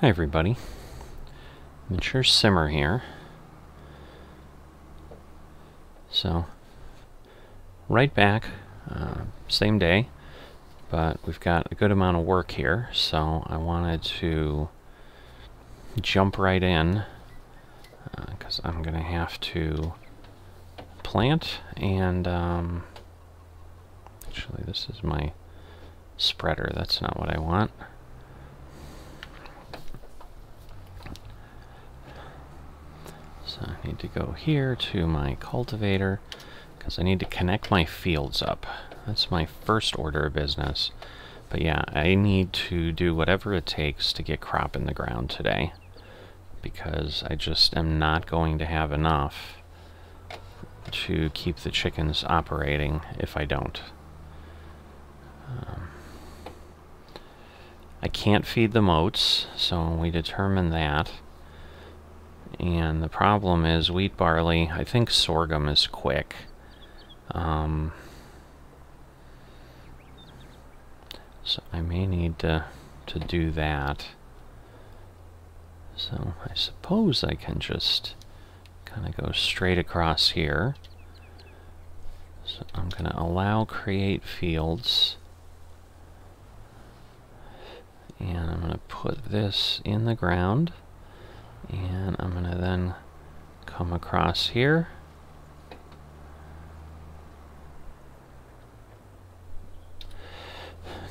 Hi everybody, Mature Simmer here. So, right back, same day, but we've got a good amount of work here, so I wanted to jump right in, because I'm going to have to plant, and actually this is my spreader, that's not what I want. So I need to go here to my cultivator because I need to connect my fields up. That's my first order of business. But yeah, I need to do whatever it takes to get crop in the ground today because I just am not going to have enough to keep the chickens operating if I don't. I can't feed them oats, so we determined that. And the problem is wheat, barley, I think sorghum is quick. So I may need to do that. So I suppose I can just kind of go straight across here. So I'm going to allow create fields. And I'm going to put this in the ground. And I'm going to then come across here.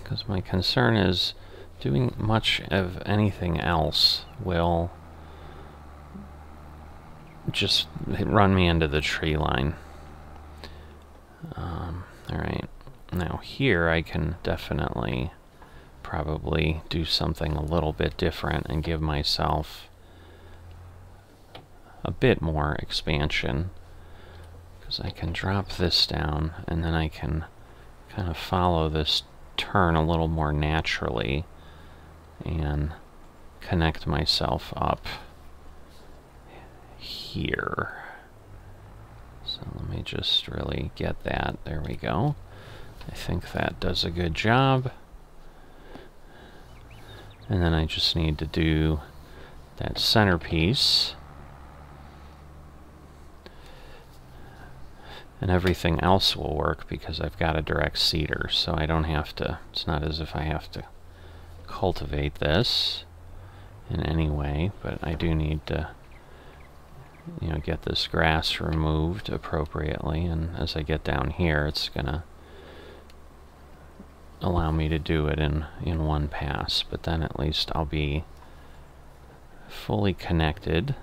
Because my concern is doing much of anything else will just run me into the tree line. Alright, now here I can definitely probably do something a little bit different and give myself a bit more expansion, because I can drop this down and then I can kind of follow this turn a little more naturally and connect myself up here. So let me just really get that. There we go. I think that does a good job. And then I just need to do that centerpiece. And everything else will work because I've got a direct seeder, so I don't have to, it's not as if I have to cultivate this in any way, but I do need to, you know, get this grass removed appropriately, and as I get down here, it's gonna allow me to do it in one pass, but then at least I'll be fully connected.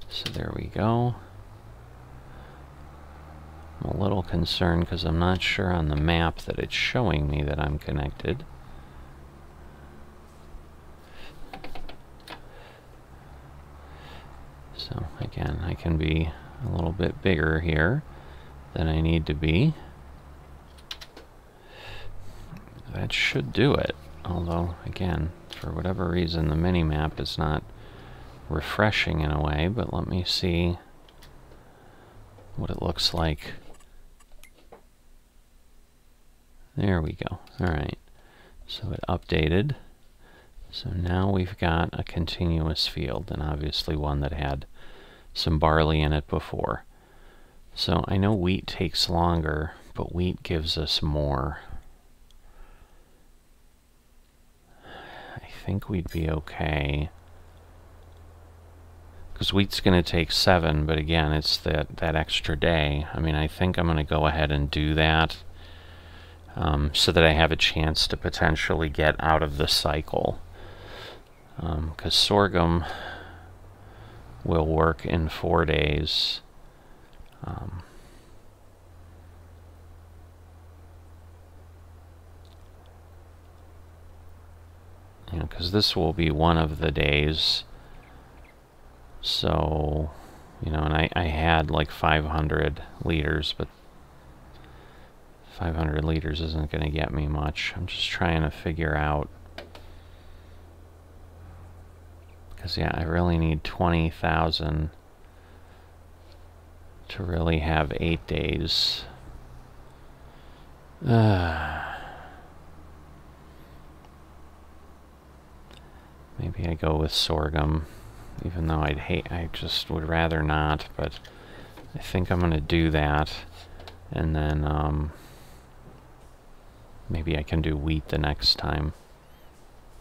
So there we go. I'm a little concerned because I'm not sure on the map that it's showing me that I'm connected. So again, I can be a little bit bigger here than I need to be. That should do it. Although, again, for whatever reason, the mini-map is not refreshing in a way, but let me see what it looks like. There we go. Alright. So it updated. So now we've got a continuous field, and obviously one that had some barley in it before. So I know wheat takes longer, but wheat gives us more. I think we'd be okay. Because wheat's going to take 7, but again, it's that extra day. I mean, I think I'm going to go ahead and do that. So that I have a chance to potentially get out of the cycle. Because sorghum will work in 4 days. You know, because this will be one of the days. So, you know, and I had like 500 liters, but 500 liters isn't going to get me much. I'm just trying to figure out, because yeah, I really need 20,000 to really have 8 days. Maybe I go with sorghum, even though I just would rather not, but I think I'm going to do that. And then maybe I can do wheat the next time,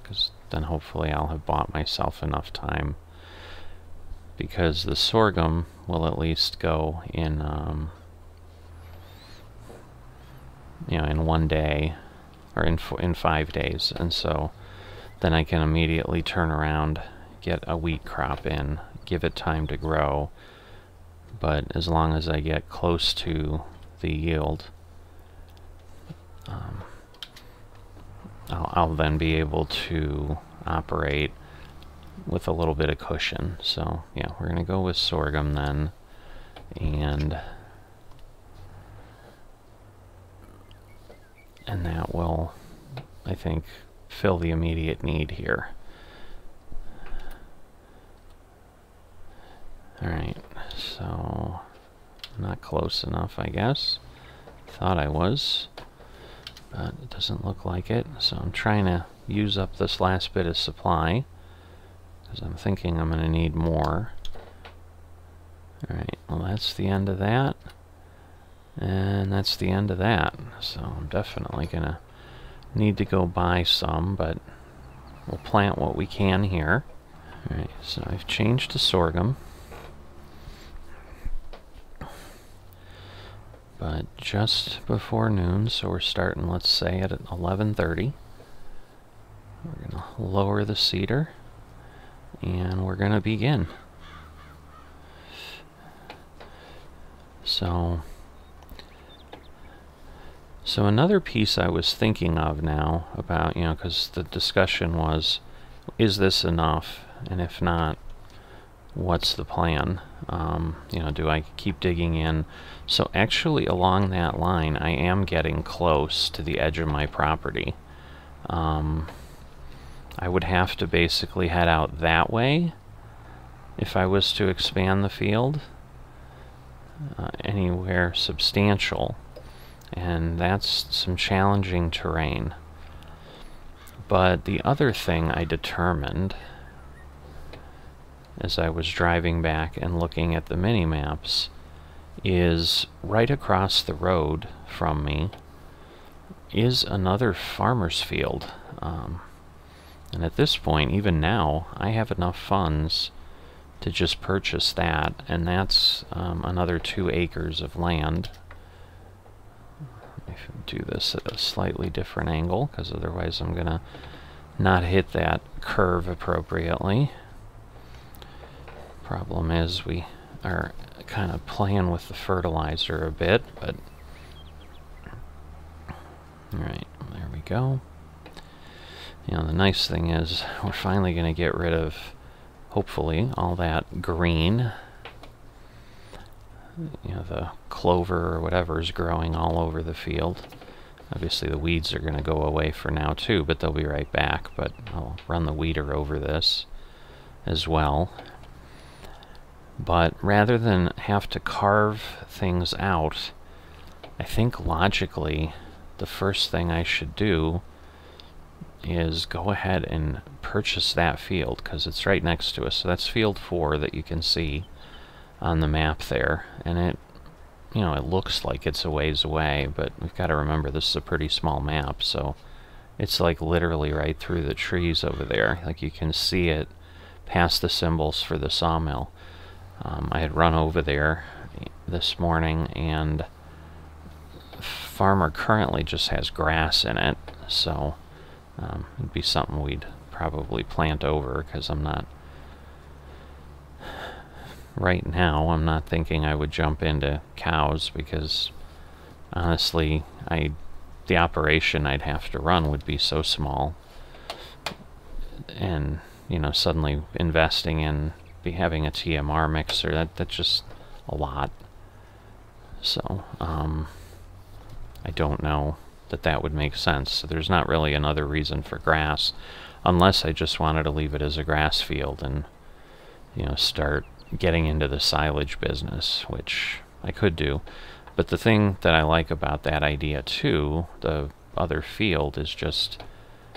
because then hopefully I'll have bought myself enough time, because the sorghum will at least go in you know, in 1 day, or in 5 days, and so then I can immediately turn around, get a wheat crop in, give it time to grow. But as long as I get close to the yield, I'll then be able to operate with a little bit of cushion. So yeah, we're gonna go with sorghum then, and that will, I think, fill the immediate need here. Alright, so not close enough, I guess. Thought I was, but it doesn't look like it. So I'm trying to use up this last bit of supply, because I'm thinking I'm going to need more. Alright, well that's the end of that. And that's the end of that. So I'm definitely going to need to go buy some, but we'll plant what we can here. Alright, so I've changed to sorghum. But just before noon, so we're starting, let's say, at 11:30. We're going to lower the seeder, and we're going to begin. So another piece I was thinking of now about, you know, because the discussion was, is this enough? And if not, what's the plan? You know, do I keep digging in? So actually along that line, I am getting close to the edge of my property. I would have to basically head out that way if I was to expand the field anywhere substantial. And that's some challenging terrain. But the other thing I determined as I was driving back and looking at the mini-maps is right across the road from me is another farmer's field. And at this point, even now, I have enough funds to just purchase that, and that's another 2 acres of land. Let me do this at a slightly different angle, because otherwise I'm going to not hit that curve appropriately. Problem is we are kind of playing with the fertilizer a bit, but alright, there we go. You know, the nice thing is we're finally going to get rid of, hopefully, all that green. You know, the clover or whatever is growing all over the field. Obviously the weeds are going to go away for now too, but they'll be right back. But I'll run the weeder over this as well. But rather than have to carve things out, I think logically the first thing I should do is go ahead and purchase that field, because it's right next to us. So that's field 4 that you can see on the map there, and it, you know, it looks like it's a ways away, but we've got to remember this is a pretty small map, so it's like literally right through the trees over there. Like you can see it past the symbols for the sawmill. I had run over there this morning, and farmer currently just has grass in it, so it'd be something we'd probably plant over, because I'm not, right now, I'm not thinking I would jump into cows, because honestly, the operation I'd have to run would be so small, and, you know, suddenly investing in having a TMR mixer, that's just a lot. So, I don't know that would make sense. So there's not really another reason for grass, unless I just wanted to leave it as a grass field and, you know, start getting into the silage business, which I could do. But the thing that I like about that idea too, the other field, is just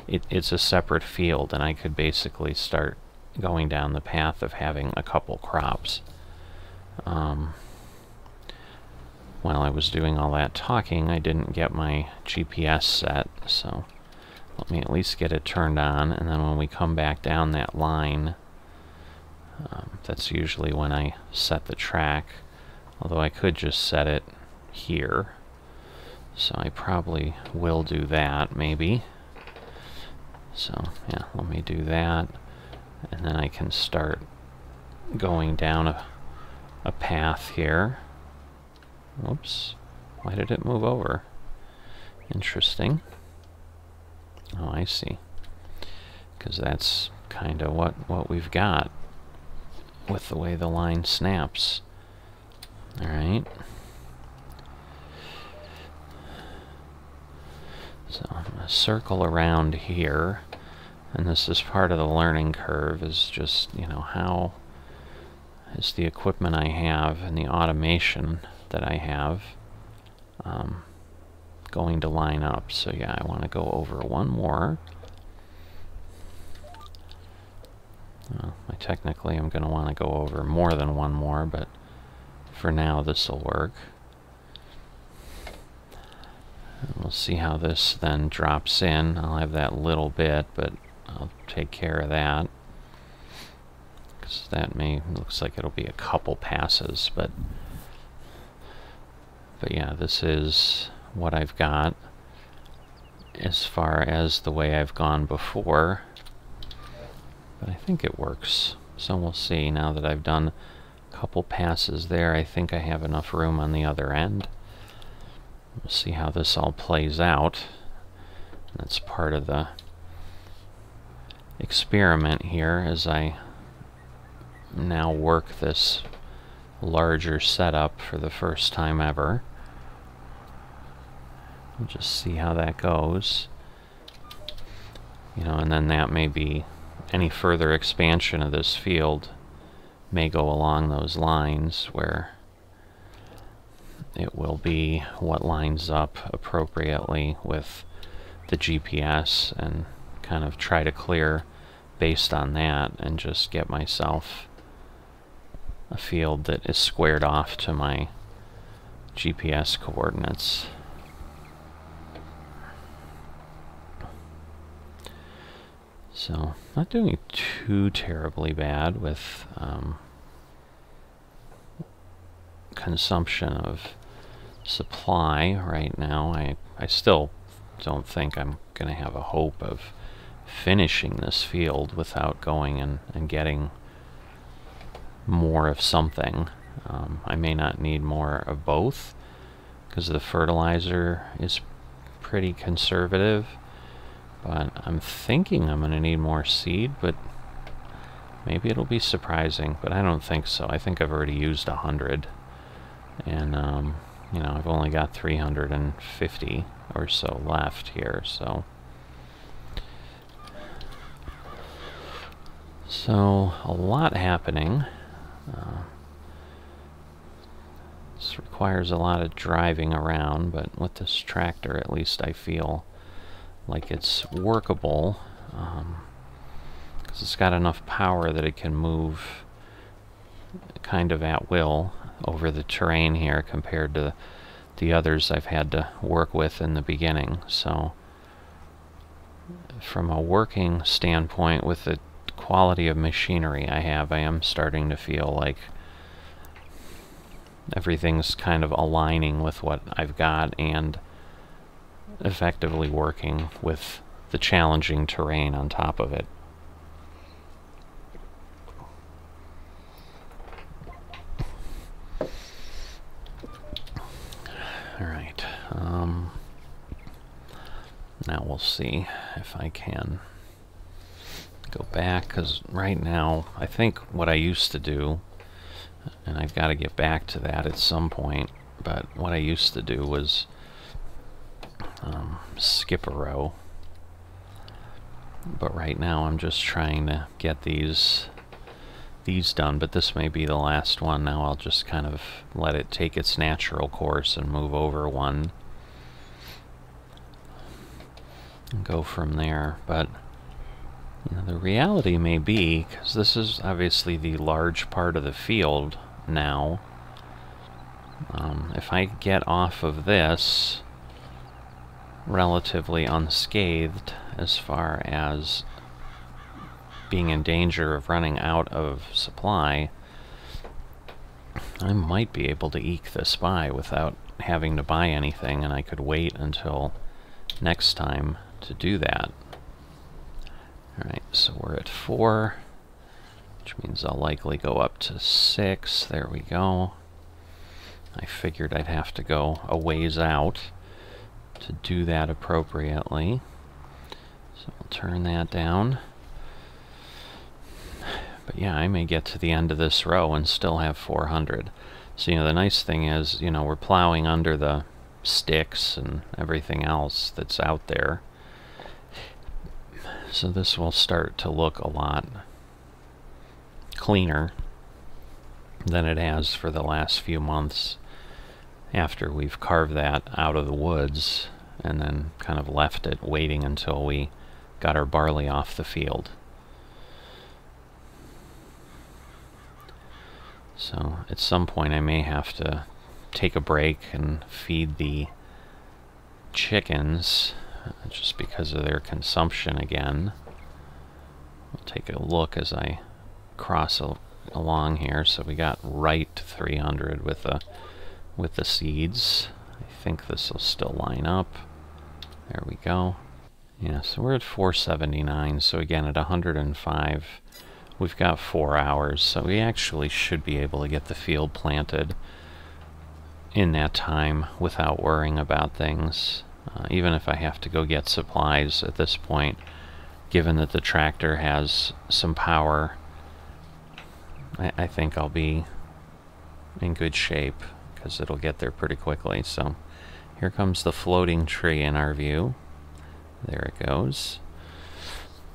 it's a separate field, and I could basically start going down the path of having a couple crops. While I was doing all that talking, I didn't get my GPS set, so let me at least get it turned on, and then when we come back down that line, that's usually when I set the track, although I could just set it here, so I probably will do that, maybe. So, yeah, let me do that, and then I can start going down a path here. Oops, why did it move over? Interesting. Oh, I see. Because that's kind of what we've got with the way the line snaps. Alright. So I'm going to circle around here, and this is part of the learning curve, is just, you know, how is the equipment I have and the automation that I have going to line up. So yeah, I want to go over one more. Technically I'm going to want to go over more than one more, but for now this will work. And we'll see how this then drops in. I'll have that little bit, but I'll take care of that, because that looks like it'll be a couple passes, but yeah, this is what I've got as far as the way I've gone before, but I think it works, so we'll see. Now that I've done a couple passes there, I think I have enough room on the other end. We'll see how this all plays out. That's part of the experiment here, as I now work this larger setup for the first time ever. We'll just see how that goes. You know, and then that may be any further expansion of this field may go along those lines, where it will be what lines up appropriately with the GPS, and kind of try to clear based on that and just get myself a field that is squared off to my GPS coordinates. So, not doing too terribly bad with consumption of supply right now. I still don't think I'm going to have a hope of finishing this field without going and getting more of something. I may not need more of both, because the fertilizer is pretty conservative, but I'm thinking I'm going to need more seed, but maybe it'll be surprising, but I don't think so. I think I've already used 100, and you know, I've only got 350 or so left here, so a lot happening. This requires a lot of driving around, but with this tractor at least I feel like it's workable, because it's got enough power that it can move kind of at will over the terrain here compared to the others I've had to work with in the beginning. So from a working standpoint, with the quality of machinery I have, I am starting to feel like everything's kind of aligning with what I've got and effectively working with the challenging terrain on top of it. Alright, now we'll see if I can go back, because right now I think what I used to do, and I've got to get back to that at some point, but what I used to do was skip a row. But right now I'm just trying to get these done, but this may be the last one. Now I'll just kind of let it take its natural course and move over one. and go from there. But you know, the reality may be, because this is obviously the large part of the field now, if I get off of this relatively unscathed as far as being in danger of running out of supply, I might be able to eke this by without having to buy anything, and I could wait until next time to do that. Alright, so we're at 4, which means I'll likely go up to 6. There we go. I figured I'd have to go a ways out to do that appropriately. So we'll turn that down. But yeah, I may get to the end of this row and still have 400. So, you know, the nice thing is, you know, we're plowing under the sticks and everything else that's out there. So this will start to look a lot cleaner than it has for the last few months after we've carved that out of the woods and then kind of left it waiting until we got our barley off the field. So at some point I may have to take a break and feed the chickens just because of their consumption again. We'll take a look as I cross along here. So we got right to 300 with the seeds. I think this will still line up. There we go. Yeah, so we're at 479. So again, at 105, we've got 4 hours. So we actually should be able to get the field planted in that time without worrying about things. Even if I have to go get supplies at this point, given that the tractor has some power, I think I'll be in good shape because it'll get there pretty quickly. So here comes the floating tree in our view. There it goes.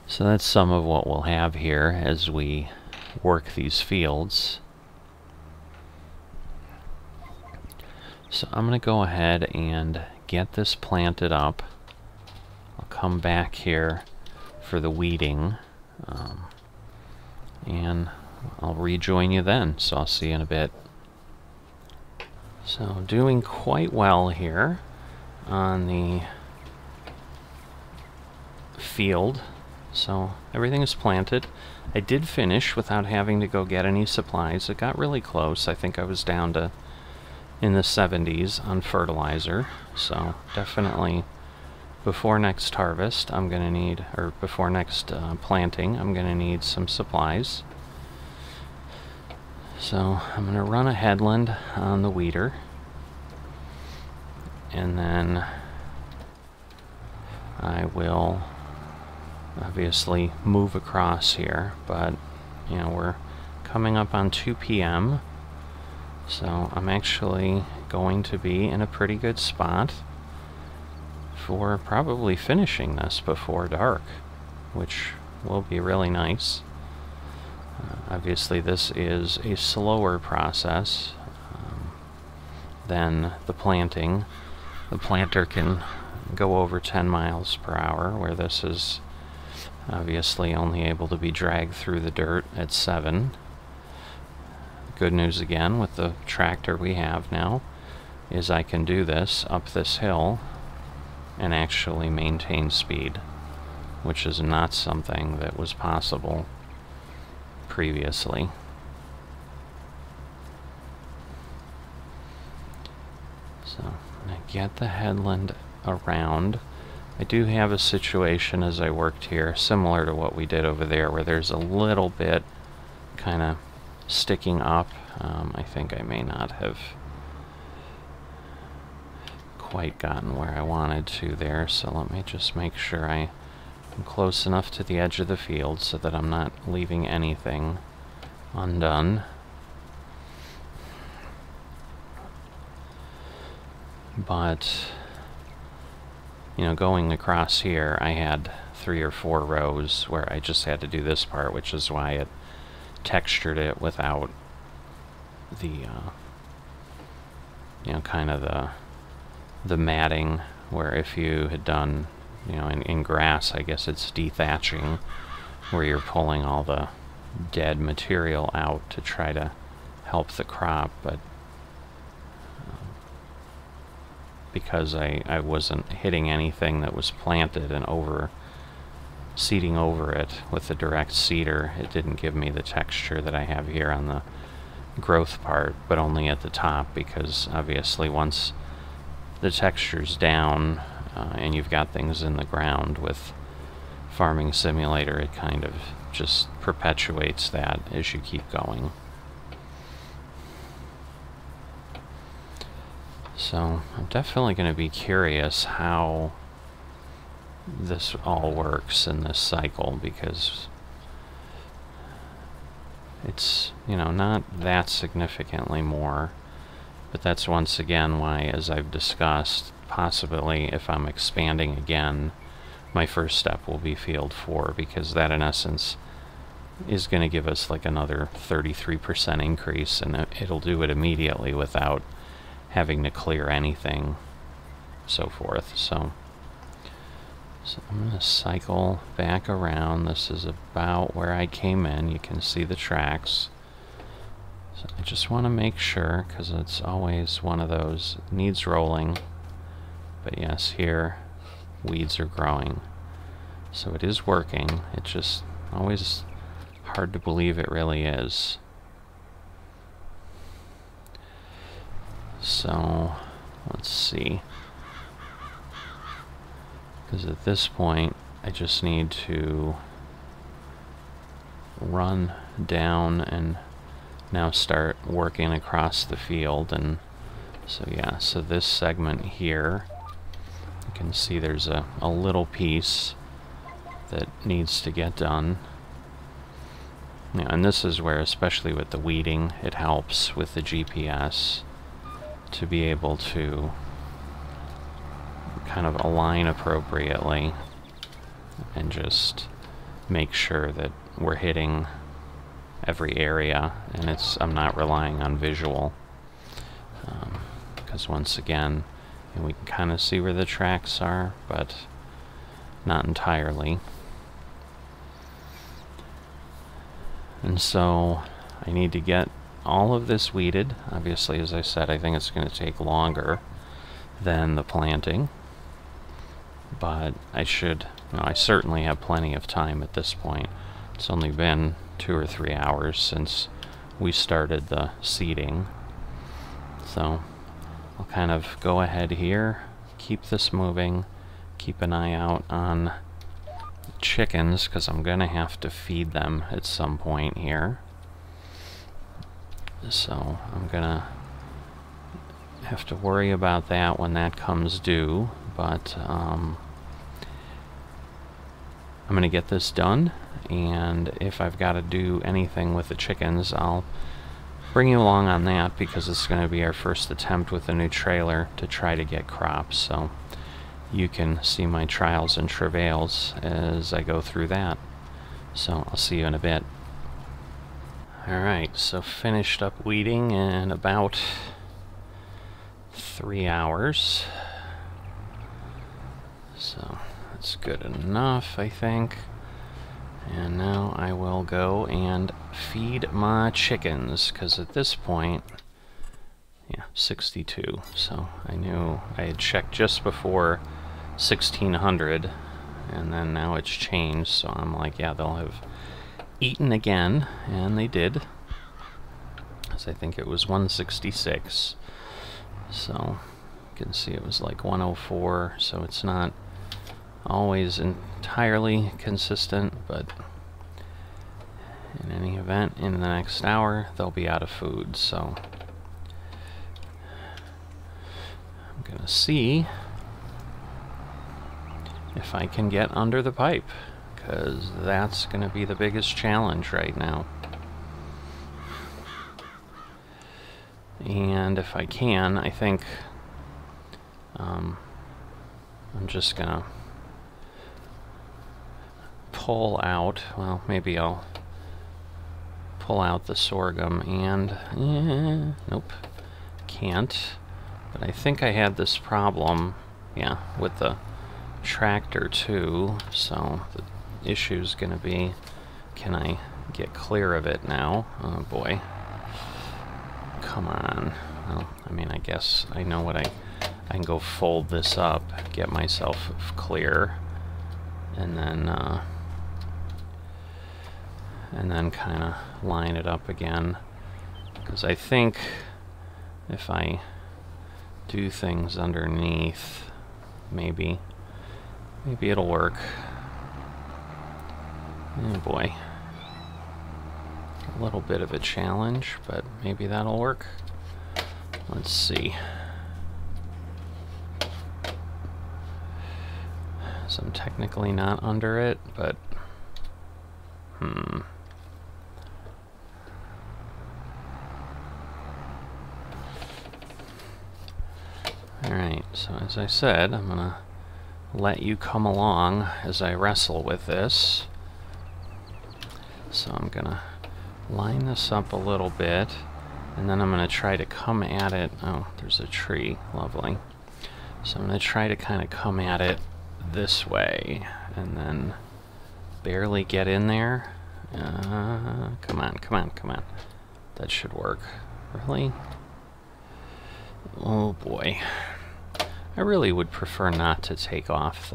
So that's some of what we'll have here as we work these fields. So I'm going to go ahead and get this planted up. I'll come back here for the weeding, and I'll rejoin you then. So I'll see you in a bit. So doing quite well here on the field. So everything is planted. I did finish without having to go get any supplies. It got really close. I think I was down to in the 70s on fertilizer. So definitely before next harvest I'm gonna need, or before next planting, I'm gonna need some supplies. So I'm gonna run a headland on the weeder, and then I will obviously move across here, but you know, we're coming up on 2 p.m. so I'm actually going to be in a pretty good spot for probably finishing this before dark, which will be really nice. Obviously this is a slower process than the planting. The planter can go over 10 miles per hour, where this is obviously only able to be dragged through the dirt at 7. Good news again with the tractor we have now is I can do this up this hill and actually maintain speed, which is not something that was possible previously. So I'm going to get the headland around. I do have a situation as I worked here similar to what we did over there, where there's a little bit kind of sticking up. I think I may not have quite gotten where I wanted to there, so let me just make sure I'm close enough to the edge of the field so that I'm not leaving anything undone. But you know, going across here, I had 3 or 4 rows where I just had to do this part, which is why it textured it without the, you know, kind of the matting, where if you had done, you know, in grass, I guess it's dethatching, where you're pulling all the dead material out to try to help the crop, but because I wasn't hitting anything that was planted and seeding over it with the direct seeder, it didn't give me the texture that I have here on the growth part, but only at the top, because obviously once the texture's down and you've got things in the ground with Farming Simulator, it kind of just perpetuates that as you keep going. So I'm definitely going to be curious how this all works in this cycle, because it's, you know, not that significantly more, but that's once again why, as I've discussed, possibly if I'm expanding again, my first step will be field 4, because that in essence is going to give us like another 33% increase, and it'll do it immediately without having to clear anything, so forth. So I'm going to cycle back around. This is about where I came in. You can see the tracks. So I just want to make sure, because it's always one of those, it needs rolling. But yes, here weeds are growing. So it is working. It's just always hard to believe it really is. So let's see. Because at this point, I just need to run down and now start working across the field. And so yeah, so this segment here, you can see there's a little piece that needs to get done. Yeah, and this is where, especially with the weeding, it helps with the GPS to be able to kind of align appropriately and just make sure that we're hitting every area, and I'm not relying on visual, because once again, and we can kind of see where the tracks are, but not entirely. And so I need to get all of this weeded. Obviously, as I said, I think it's going to take longer than the planting, but I certainly have plenty of time at this point. It's only been 2 or 3 hours since we started the seeding, so I'll kind of go ahead here, keep this moving, keep an eye out on chickens, because I'm gonna have to feed them at some point here. So I'm gonna have to worry about that when that comes due, but I'm gonna get this done, and if I've got to do anything with the chickens, I'll bring you along on that, because it's going to be our first attempt with a new trailer to try to get crops, so you can see my trials and travails as I go through that. So I'll see you in a bit. Alright, so finished up weeding in about 3 hours. So that's good enough, I think. And now I will go and feed my chickens, because at this point, yeah, 62. So I knew I had checked just before 1600, and then now it's changed, so I'm like, yeah, they'll have eaten again, and they did. So I think it was 166. So you can see it was like 104, so it's not always entirely consistent, but in any event, in the next hour they'll be out of food, so I'm gonna see if I can get under the pipe, because that's gonna be the biggest challenge right now. And if I can, I think I'm just gonna pull out, well, maybe I'll pull out the sorghum and, nope, can't. But I think I had this problem, yeah, with the tractor too, so the issue's gonna be, can I get clear of it now? Oh boy. Come on. Well, I mean, I guess I know what I can go fold this up, get myself clear, and then kind of line it up again. Because I think if I do things underneath, maybe it'll work. Oh boy. A little bit of a challenge, but maybe that'll work. Let's see. So I'm technically not under it, but Alright, so as I said, I'm gonna let you come along as I wrestle with this. So I'm gonna line this up a little bit, and then I'm gonna try to come at it. Oh, there's a tree. Lovely. So I'm gonna try to kind of come at it this way, and then barely get in there. Come on, come on, come on. That should work. Really? Oh boy. I really would prefer not to take off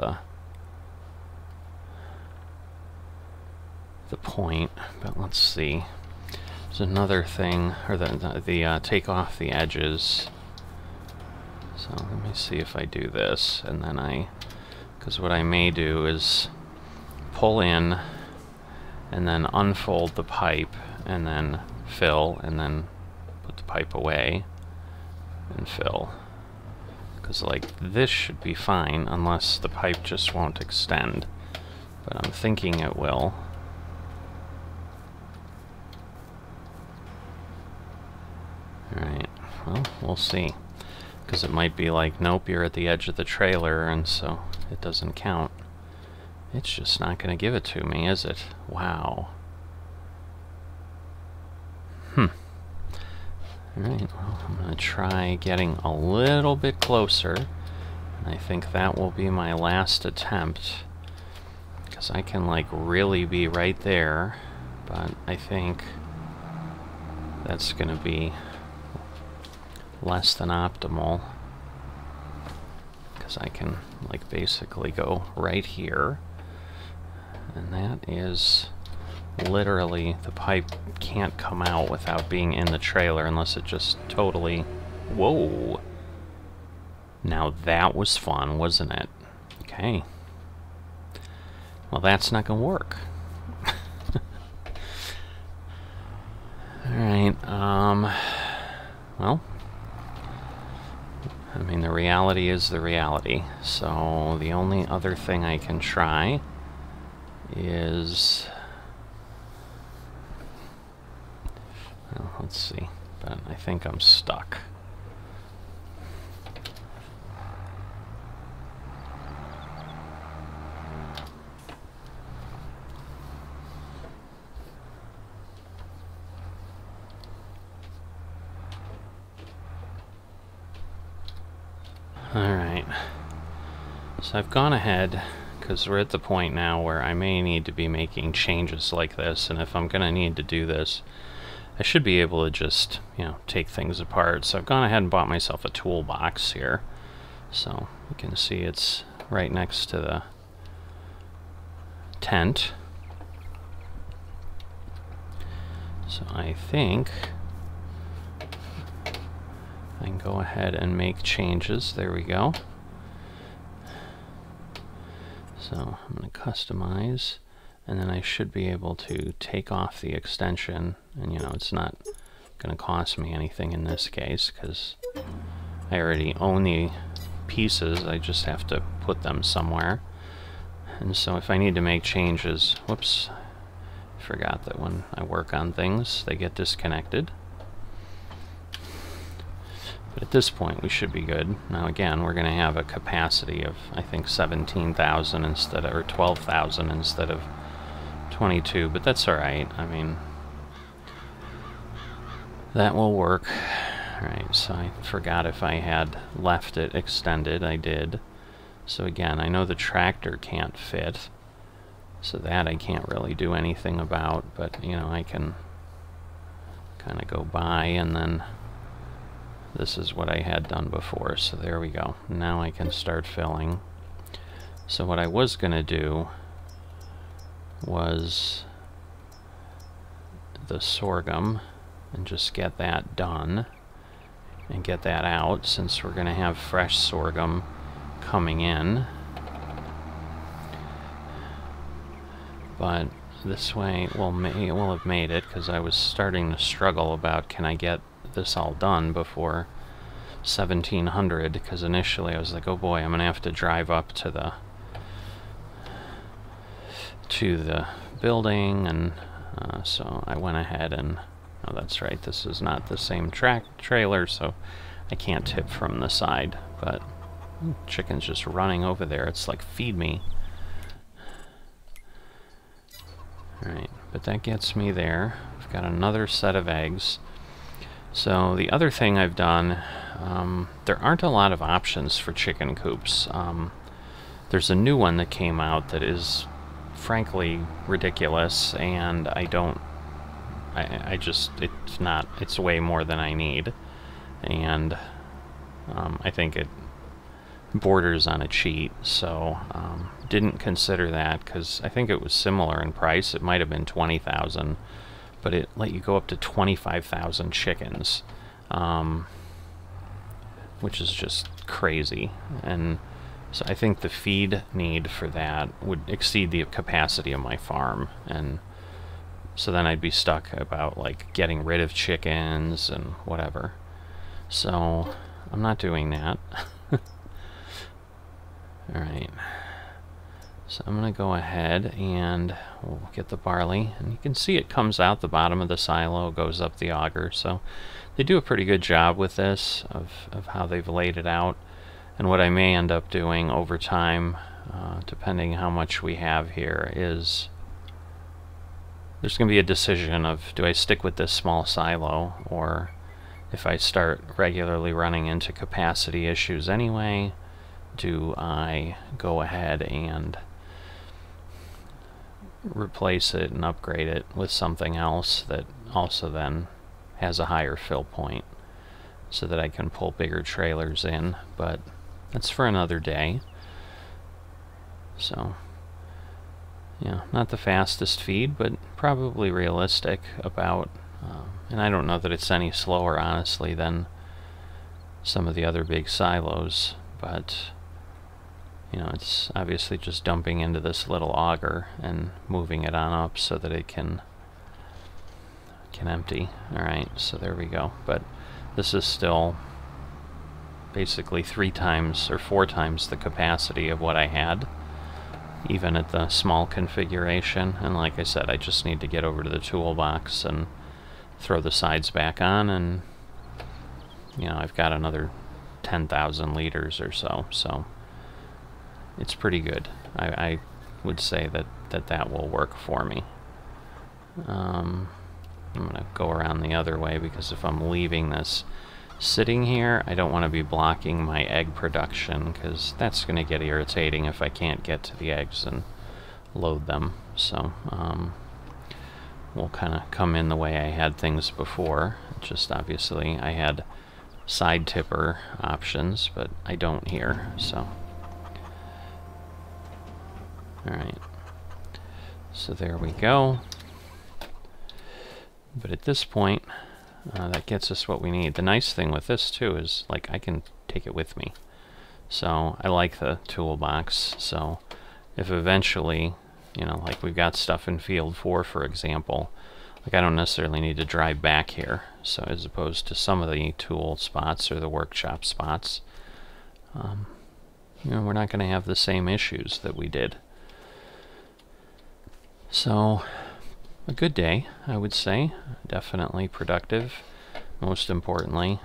the point, but let's see. There's another thing, or the take off the edges. So let me see if I do this, and then because what I may do is pull in, and then unfold the pipe, and then fill, and then put the pipe away, and fill. Because like this should be fine, unless the pipe just won't extend. But I'm thinking it will. Alright, well, we'll see. Because it might be like, nope, you're at the edge of the trailer, and so it doesn't count. It's just not going to give it to me, is it? Wow. Alright, well, I'm going to try getting a little bit closer. And I think that will be my last attempt. Because I can, like, really be right there. But I think that's going to be less than optimal. Because I can, like, basically go right here. And that is literally, the pipe can't come out without being in the trailer unless it just totally... Whoa! Now that was fun, wasn't it? Okay. Well, that's not gonna work. Alright, well, I mean, the reality is the reality. So, the only other thing I can try is... Well, let's see, but I think I'm stuck. Alright, so I've gone ahead, because we're at the point now where I may need to be making changes like this, and if I'm going to need to do this, I should be able to just, you know, take things apart. So I've gone ahead and bought myself a toolbox here. So you can see it's right next to the tent. So I think I can go ahead and make changes. There we go. So I'm going to customize. And then I should be able to take off the extension, and you know, it's not going to cost me anything in this case, because I already own the pieces, I just have to put them somewhere. And so if I need to make changes, whoops, I forgot that when I work on things, they get disconnected. But at this point, we should be good. Now again, we're going to have a capacity of, I think, 17,000 instead of, or 12,000 instead of 22, but that's alright. I mean, that will work. Alright, so I forgot if I had left it extended. I did. So again, I know the tractor can't fit, so that I can't really do anything about, but you know, I can kind of go by, and then this is what I had done before, so there we go. Now I can start filling. So what I was gonna do was the sorghum and just get that done and get that out, since we're gonna have fresh sorghum coming in. But this way we'll have made it, because I was starting to struggle about, can I get this all done before 1700, because initially I was like, oh boy, I'm gonna have to drive up to the building, and so I went ahead and, oh that's right, this is not the same trailer, so I can't tip from the side, but chicken's just running over there. It's like, feed me. Alright, but that gets me there. I've got another set of eggs. So the other thing I've done, there aren't a lot of options for chicken coops. There's a new one that came out that is frankly ridiculous, and it's way more than I need, and I think it borders on a cheat, so didn't consider that, because I think it was similar in price. It might have been 20,000, but it let you go up to 25,000 chickens, which is just crazy. And so I think the feed need for that would exceed the capacity of my farm, and so then I'd be stuck about like getting rid of chickens and whatever. So I'm not doing that. Alright, so I'm going to go ahead and we'll get the barley, and you can see it comes out the bottom of the silo, goes up the auger, so they do a pretty good job with this, of how they've laid it out. And what I may end up doing over time, depending how much we have here, is there's going to be a decision of, do I stick with this small silo, or if I start regularly running into capacity issues anyway, do I go ahead and replace it and upgrade it with something else that also then has a higher fill point, so that I can pull bigger trailers in. But that's for another day. So yeah, not the fastest feed, but probably realistic about, and I don't know that it's any slower honestly than some of the other big silos, but you know, it's obviously just dumping into this little auger and moving it on up so that it can empty. Alright, so there we go. But this is still basically 3 times or 4 times the capacity of what I had, even at the small configuration. And like I said, I just need to get over to the toolbox and throw the sides back on, and you know, I've got another 10,000 liters or so, so it's pretty good. I would say that will work for me. I'm gonna go around the other way, because if I'm leaving this sitting here, I don't want to be blocking my egg production, because that's going to get irritating if I can't get to the eggs and load them. So we'll kind of come in the way I had things before. Just obviously I had side tipper options, but I don't here, so alright, so there we go. But at this point, that gets us what we need. The nice thing with this too is, like, I can take it with me. So I like the toolbox, so if eventually, you know, like we've got stuff in field 4, for example, like I don't necessarily need to drive back here. So as opposed to some of the tool spots or the workshop spots, you know, we're not going to have the same issues that we did. So a good day, I would say. Definitely productive. Most importantly,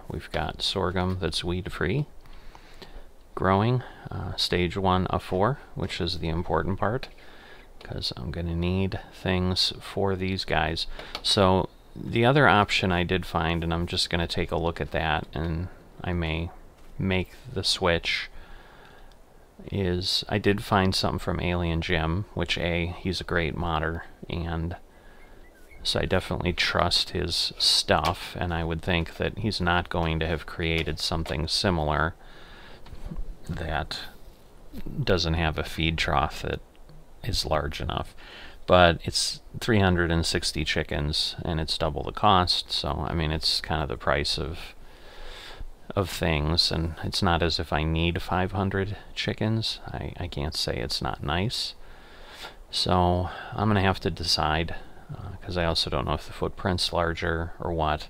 we've got sorghum that's weed-free, growing, stage 1 of 4, which is the important part, because I'm going to need things for these guys. So the other option I did find, and I'm just going to take a look at that, and I may make the switch is I did find something from Alien Jim, which he's a great modder, and so I definitely trust his stuff, and I would think that he's not going to have created something similar that doesn't have a feed trough that is large enough. But it's 360 chickens, and it's double the cost, so I mean, it's kind of the price of things, and it's not as if I need 500 chickens. I can't say it's not nice. So I'm gonna have to decide, because I also don't know if the footprint's larger or what.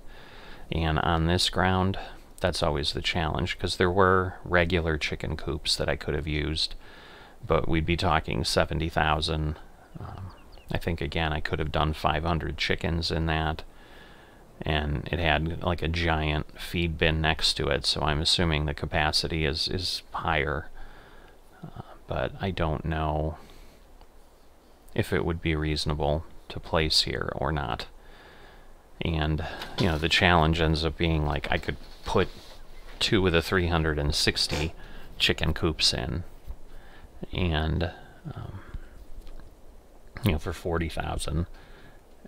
And on this ground, that's always the challenge, because there were regular chicken coops that I could have used, but we'd be talking 70,000. I think, again, I could have done 500 chickens in that, and it had like a giant feed bin next to it, so I'm assuming the capacity is higher, but I don't know if it would be reasonable to place here or not. And, you know, the challenge ends up being, like, I could put 2 of the 360 chicken coops in, and you know, for 40,000,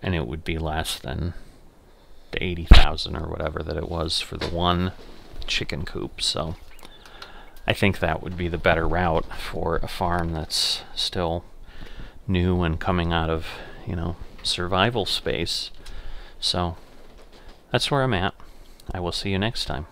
and it would be less than the 80,000 or whatever that it was for the one chicken coop. So I think that would be the better route for a farm that's still new and coming out of, you know, survival space. So that's where I'm at. I will see you next time.